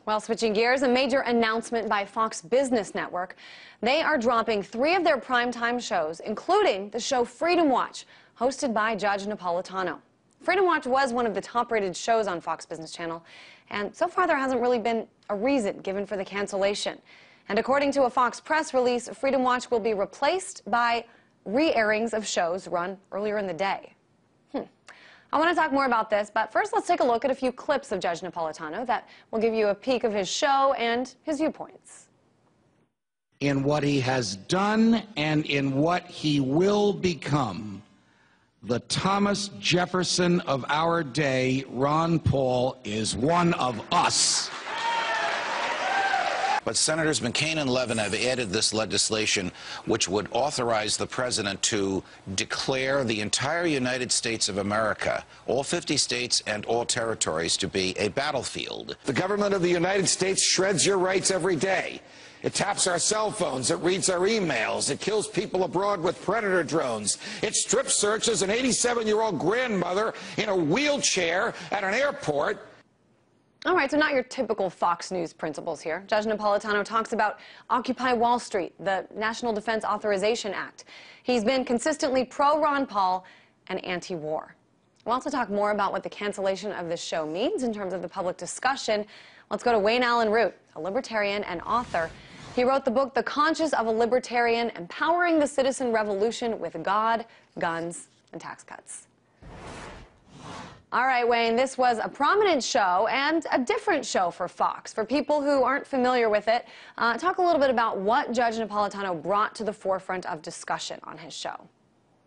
Well, switching gears, a major announcement by Fox Business Network. They are dropping 3 of their primetime shows, including the show Freedom Watch, hosted by Judge Napolitano. Freedom Watch was one of the top-rated shows on Fox Business Channel, and so far there hasn't really been a reason given for the cancellation. And according to a Fox press release, Freedom Watch will be replaced by re-airings of shows run earlier in the day. I want to talk more about this, but first let's take a look at a few clips of Judge Napolitano that will give you a peek of his show and his viewpoints. In what he has done and in what he will become, the Thomas Jefferson of our day, Ron Paul, is one of us. But Senators McCain and Levin have added this legislation which would authorize the president to declare the entire United States of America, all 50 states and all territories, to be a battlefield. The government of the United States shreds your rights every day. It taps our cell phones, it reads our emails, it kills people abroad with predator drones, it strip searches an 87-year-old grandmother in a wheelchair at an airport. All right, so not your typical Fox News principles here. Judge Napolitano talks about Occupy Wall Street, the National Defense Authorization Act. He's been consistently pro-Ron Paul and anti-war. We'll also talk more about what the cancellation of this show means in terms of the public discussion. Let's go to Wayne Allen Root, a libertarian and author. He wrote the book, The Conscience of a Libertarian, Empowering the Citizen Revolution with God, Guns, and Tax Cuts. All right, Wayne, this was a prominent show and a different show for Fox. For people who aren't familiar with it, talk a little bit about what Judge Napolitano brought to the forefront of discussion on his show.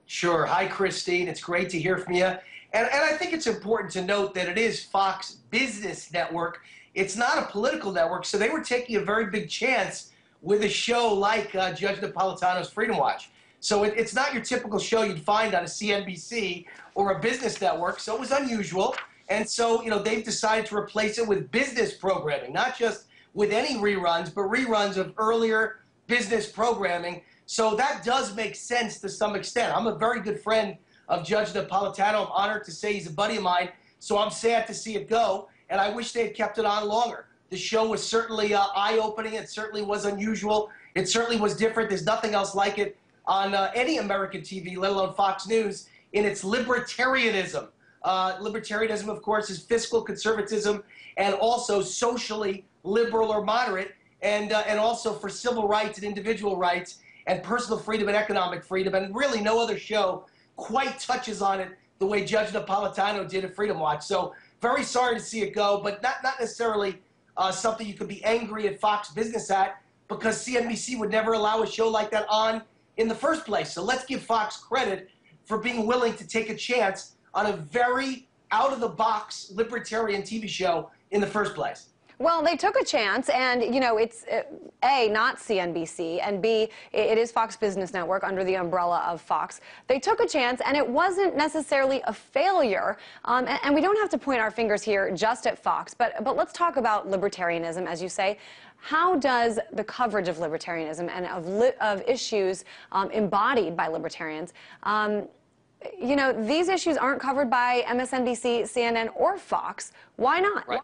Sure. Hi, Christine. It's great to hear from you. And I think it's important to note that it is Fox Business Network. It's not a political network, so they were taking a very big chance with a show like Judge Napolitano's Freedom Watch. So it's not your typical show you'd find on a CNBC or a business network, so it was unusual. And so, you know, they've decided to replace it with business programming, not just with any reruns, but reruns of earlier business programming. So that does make sense to some extent. I'm a very good friend of Judge Napolitano. I'm honored to say he's a buddy of mine, so I'm sad to see it go, and I wish they had kept it on longer. The show was certainly eye-opening. It certainly was unusual. It certainly was different. There's nothing else like it on any American TV, let alone Fox News, in its libertarianism. Libertarianism, of course, is fiscal conservatism and also socially liberal or moderate, and also for civil rights and individual rights and personal freedom and economic freedom. And really no other show quite touches on it the way Judge Napolitano did at Freedom Watch. So very sorry to see it go, but not necessarily something you could be angry at Fox Business at, because CNBC would never allow a show like that on in the first place. So let's give Fox credit for being willing to take a chance on a very out-of-the-box libertarian TV show in the first place. Well, they took a chance, and, you know, it's, A, not CNBC, and B, it is Fox Business Network under the umbrella of Fox. They took a chance, and it wasn't necessarily a failure, and we don't have to point our fingers here just at Fox, but let's talk about libertarianism, as you say. How does the coverage of libertarianism and of issues embodied by libertarians, you know, these issues aren't covered by MSNBC, CNN, or Fox. Why not? Right.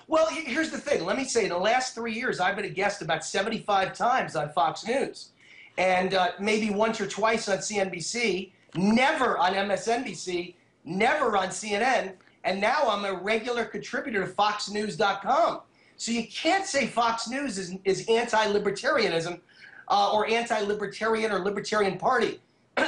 Well, here's the thing. Let me say, in the last 3 years, I've been a guest about 75 times on Fox News, and maybe once or twice on CNBC, never on MSNBC, never on CNN, and now I'm a regular contributor to FoxNews.com. So you can't say Fox News is anti-libertarianism or anti-libertarian or libertarian party.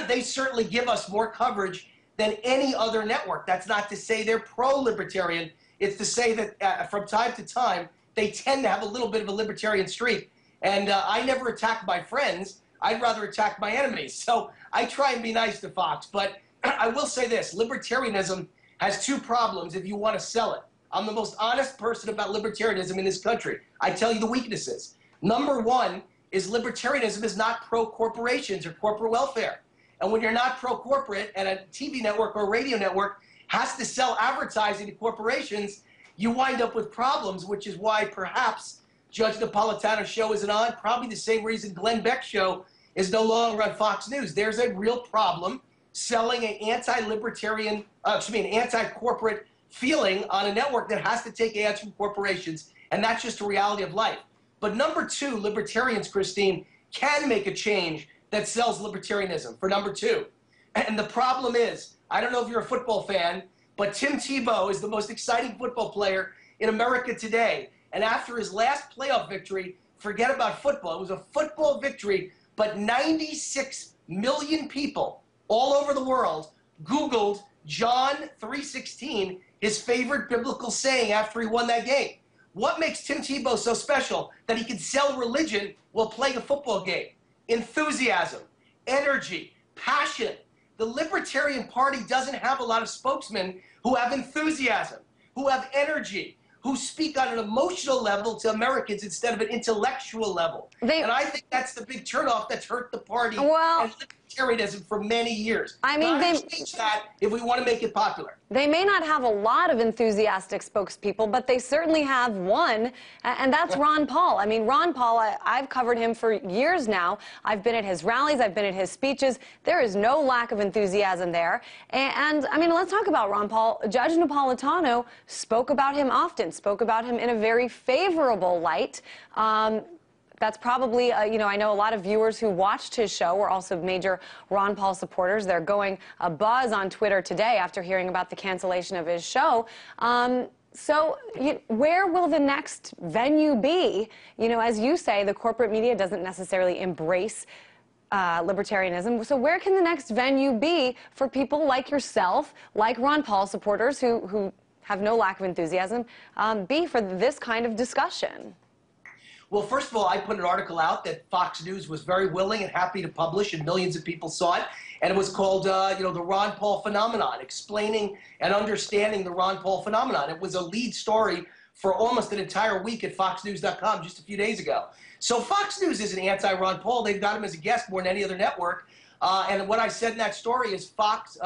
They certainly give us more coverage than any other network. That's not to say they're pro-libertarian. It's to say that from time to time, they tend to have a little bit of a libertarian streak. And I never attack my friends. I'd rather attack my enemies. So I try and be nice to Fox. But I will say this, libertarianism has 2 problems if you want to sell it. I'm the most honest person about libertarianism in this country. I tell you the weaknesses. Number 1 is libertarianism is not pro-corporations or corporate welfare. And when you're not pro-corporate and a TV network or a radio network has to sell advertising to corporations, you wind up with problems, which is why perhaps Judge Napolitano's show isn't on. Probably the same reason Glenn Beck's show is no longer on Fox News. There's a real problem selling an anti-libertarian, an anti-corporate feeling on a network that has to take ads from corporations, and that's just a reality of life. But number two, libertarians, Christine, can make a change that sells libertarianism, for number two. And the problem is, I don't know if you're a football fan, but Tim Tebow is the most exciting football player in America today. And after his last playoff victory, forget about football. It was a football victory, but 96 million people all over the world Googled John 3:16, his favorite biblical saying after he won that game. What makes Tim Tebow so special that he can sell religion while playing a football game? Enthusiasm, energy, passion. The Libertarian Party doesn't have a lot of spokesmen who have enthusiasm, who have energy, who speak on an emotional level to Americans instead of an intellectual level. And I think that's the big turnoff that's hurt the party and libertarianism for many years. I mean, they change that if we want to make it popular. They may not have a lot of enthusiastic spokespeople, but they certainly have one, and that's Ron Paul. I mean, Ron Paul, I've covered him for years now. I've been at his rallies. I've been at his speeches. There is no lack of enthusiasm there. And I mean, let's talk about Ron Paul. Judge Napolitano spoke about him often, spoke about him in a very favorable light. That's probably, you know, I know a lot of viewers who watched his show were also major Ron Paul supporters. They're going abuzz on Twitter today after hearing about the cancellation of his show. So where will the next venue be? You know, as you say, the corporate media doesn't necessarily embrace libertarianism. So where can the next venue be for people like yourself, like Ron Paul supporters who have no lack of enthusiasm, be for this kind of discussion? Well, first of all, I put an article out that Fox News was very willing and happy to publish, and millions of people saw it. And it was called, you know, the Ron Paul phenomenon, explaining and understanding the Ron Paul phenomenon. It was a lead story for almost an entire week at foxnews.com just a few days ago. So Fox News isn't anti-Ron Paul. They've got him as a guest more than any other network. And what I said in that story is Fox,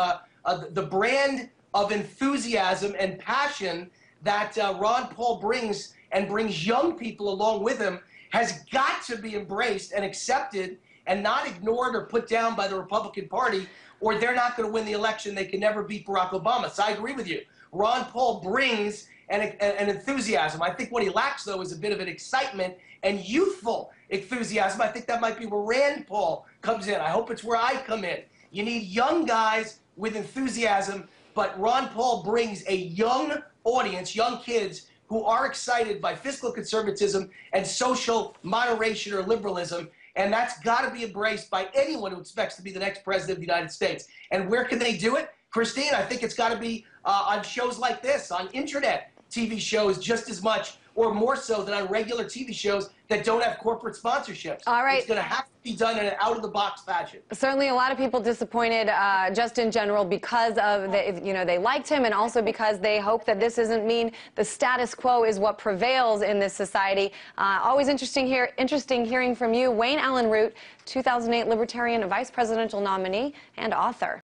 the brand of enthusiasm and passion that Ron Paul brings and brings young people along with him has got to be embraced and accepted and not ignored or put down by the Republican Party, or they're not going to win the election. They can never beat Barack Obama. So I agree with you. Ron Paul brings an enthusiasm. I think what he lacks, though, is a bit of an excitement and youthful enthusiasm. I think that might be where Rand Paul comes in. I hope it's where I come in. You need young guys with enthusiasm, but Ron Paul brings a young audience, young kids, who are excited by fiscal conservatism and social moderation or liberalism, and that's got to be embraced by anyone who expects to be the next president of the United States. And where can they do it? Christine, I think it's got to be on shows like this, on internet TV shows just as much or more so than on regular TV shows that don't have corporate sponsorships. All right. It's going to have to be done in an out-of-the-box fashion. Certainly a lot of people disappointed just in general because of, you know, they liked him and also because they hope that this doesn't mean the status quo is what prevails in this society. Always interesting hearing from you, Wayne Allen Root, 2008 Libertarian vice presidential nominee and author.